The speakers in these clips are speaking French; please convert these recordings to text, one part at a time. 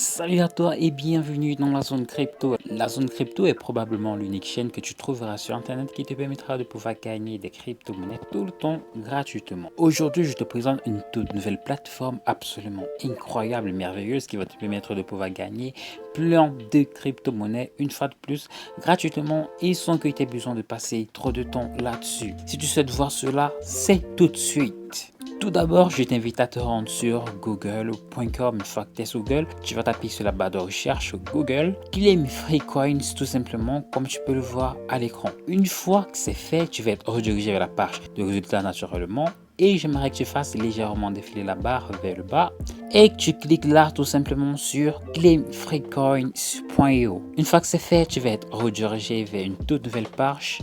Salut à toi et bienvenue dans la zone crypto. La zone crypto est probablement l'unique chaîne que tu trouveras sur internet qui te permettra de pouvoir gagner des crypto-monnaies tout le temps gratuitement. Aujourd'hui, je te présente une toute nouvelle plateforme absolument incroyable et merveilleuse qui va te permettre de pouvoir gagner plein de crypto-monnaies une fois de plus gratuitement et sans que tu aies besoin de passer trop de temps là-dessus. Si tu souhaites voir cela, c'est tout de suite. Tout d'abord, je t'invite à te rendre sur google.com. Une fois que tu es sur Google, tu vas taper sur la barre de recherche Google, Claim Free Coins tout simplement, comme tu peux le voir à l'écran. Une fois que c'est fait, tu vas être redirigé vers la page de résultats naturellement. Et j'aimerais que tu fasses légèrement défiler la barre vers le bas et que tu cliques là tout simplement sur claimfreecoins.io. Une fois que c'est fait, tu vas être redirigé vers une toute nouvelle page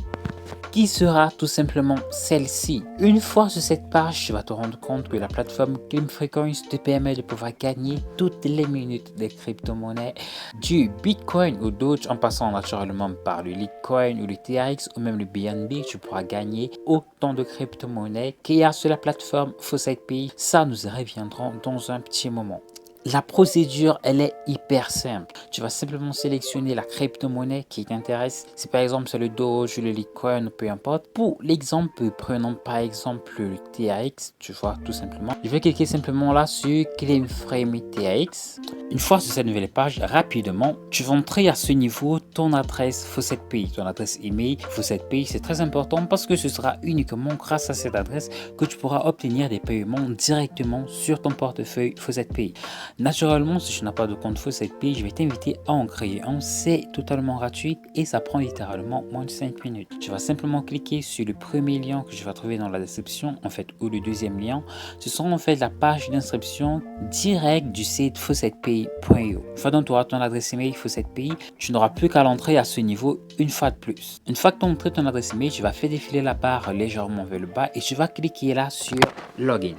qui sera tout simplement celle-ci. Une fois sur cette page, tu vas te rendre compte que la plateforme Claim Free Coins te permet de pouvoir gagner toutes les minutes des crypto-monnaies, du Bitcoin ou d'autres, en passant naturellement par le Litecoin ou le TRX ou même le BNB. Tu pourras gagner autant de crypto-monnaies qu'il y a sur la plateforme FaucetPay. Ça, nous y reviendrons dans un petit moment. La procédure, elle est hyper simple. Tu vas simplement sélectionner la crypto-monnaie qui t'intéresse. Si par exemple c'est le Doge, le Litecoin, peu importe. Pour l'exemple, prenons par exemple le TRX, tu vois, tout simplement. Je vais cliquer simplement là sur Claim Free TRX. Une fois sur cette nouvelle page, rapidement, tu vas entrer à ce niveau ton adresse FaucetPay, ton adresse email FaucetPay. C'est très important parce que ce sera uniquement grâce à cette adresse que tu pourras obtenir des paiements directement sur ton portefeuille FaucetPay. Naturellement, si tu n'as pas de compte FaucetPay, je vais t'inviter à en créer un. C'est totalement gratuit et ça prend littéralement moins de 5 minutes. Tu vas simplement cliquer sur le premier lien que tu vas trouver dans la description, en fait, ou le deuxième lien. Ce sera en fait la page d'inscription directe du site FaucetPay.io. Une fois que tu auras ton adresse email FaucetPay, tu n'auras plus qu'à l'entrer à ce niveau une fois de plus. Une fois que tu as entré ton adresse email, tu vas faire défiler la barre légèrement vers le bas et tu vas cliquer là sur Login.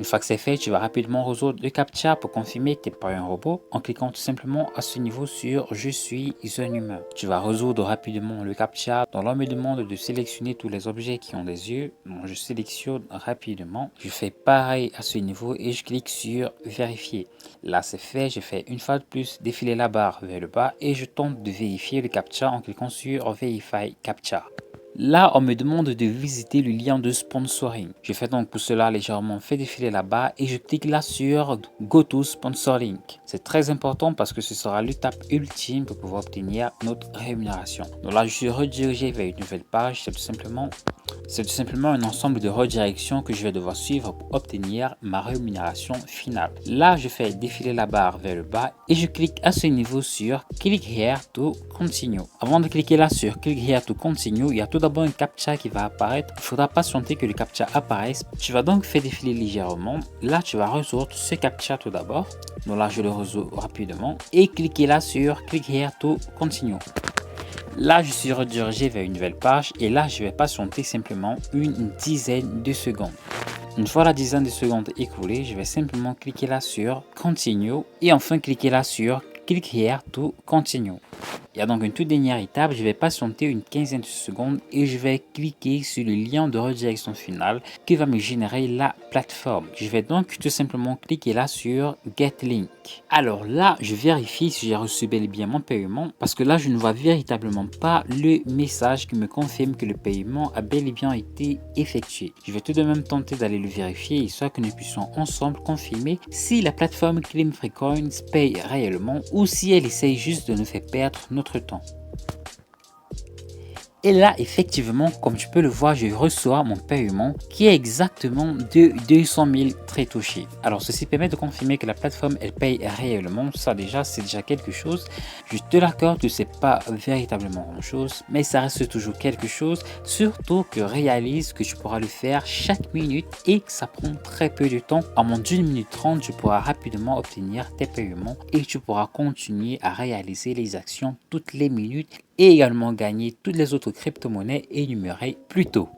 Une fois que c'est fait, tu vas rapidement résoudre le CAPTCHA pour confirmer que tu n'es pas un robot en cliquant tout simplement à ce niveau sur Je suis un humain. Tu vas résoudre rapidement le CAPTCHA. Donc là, on me demande de sélectionner tous les objets qui ont des yeux. Donc je sélectionne rapidement. Je fais pareil à ce niveau et je clique sur Vérifier. Là, c'est fait. Je fais une fois de plus défiler la barre vers le bas et je tente de vérifier le CAPTCHA en cliquant sur Verify CAPTCHA. Là, on me demande de visiter le lien de sponsoring. Je fais donc pour cela légèrement fait défiler là-bas et je clique là sur Go to Sponsoring. C'est très important parce que ce sera l'étape ultime pour pouvoir obtenir notre rémunération. Donc là, je suis redirigé vers une nouvelle page. C'est tout simplement un ensemble de redirections que je vais devoir suivre pour obtenir ma rémunération finale. Là, je fais défiler la barre vers le bas et je clique à ce niveau sur Click here to continue. Avant de cliquer là sur Click here to continue, il y a tout d'abord un CAPTCHA qui va apparaître. Il faudra patienter que le CAPTCHA apparaisse. Tu vas donc faire défiler légèrement. Là, tu vas résoudre ce CAPTCHA tout d'abord. Donc là, je le résous rapidement et cliquer là sur Click here to continue. Là, je suis redirigé vers une nouvelle page et là, je vais patienter simplement une dizaine de secondes. Une fois la dizaine de secondes écoulée, je vais simplement cliquer là sur Continue et enfin cliquer là sur Click here to continue. Il y a donc une toute dernière étape, je vais patienter une quinzaine de secondes et je vais cliquer sur le lien de redirection finale qui va me générer la plateforme. Je vais donc tout simplement cliquer là sur Get Link. Alors là, je vérifie si j'ai reçu bel et bien mon paiement parce que là, je ne vois véritablement pas le message qui me confirme que le paiement a bel et bien été effectué. Je vais tout de même tenter d'aller le vérifier histoire que nous puissions ensemble confirmer si la plateforme Claim Free Coins paye réellement ou si elle essaye juste de nous faire perdre notre temps. Et là, effectivement, comme tu peux le voir, je reçois mon paiement qui est exactement de 200 000 très touchés. Alors, ceci permet de confirmer que la plateforme, elle paye réellement. Ça, déjà, c'est déjà quelque chose. Je te l'accorde que c'est pas véritablement grand chose, mais ça reste toujours quelque chose. Surtout que réalise que tu pourras le faire chaque minute et que ça prend très peu de temps. En moins d'une minute 30, tu pourras rapidement obtenir tes paiements et tu pourras continuer à réaliser les actions toutes les minutes et également gagner toutes les autres crypto-monnaies énumérées plus tôt.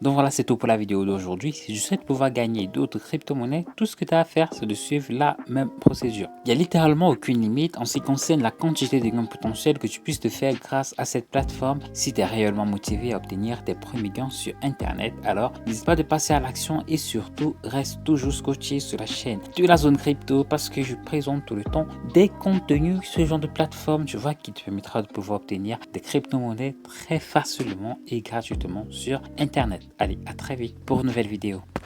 Donc voilà, c'est tout pour la vidéo d'aujourd'hui. Si tu souhaites pouvoir gagner d'autres crypto-monnaies, tout ce que tu as à faire, c'est de suivre la même procédure. Il n'y a littéralement aucune limite en ce qui concerne la quantité de gains potentiels que tu puisses te faire grâce à cette plateforme. Si tu es réellement motivé à obtenir tes premiers gains sur Internet, alors n'hésite pas de passer à l'action et surtout, reste toujours scotché sur la chaîne de la zone crypto parce que je présente tout le temps des contenus, ce genre de plateforme, tu vois, qui te permettra de pouvoir obtenir des crypto-monnaies très facilement et gratuitement sur Internet. Allez, à très vite pour une nouvelle vidéo.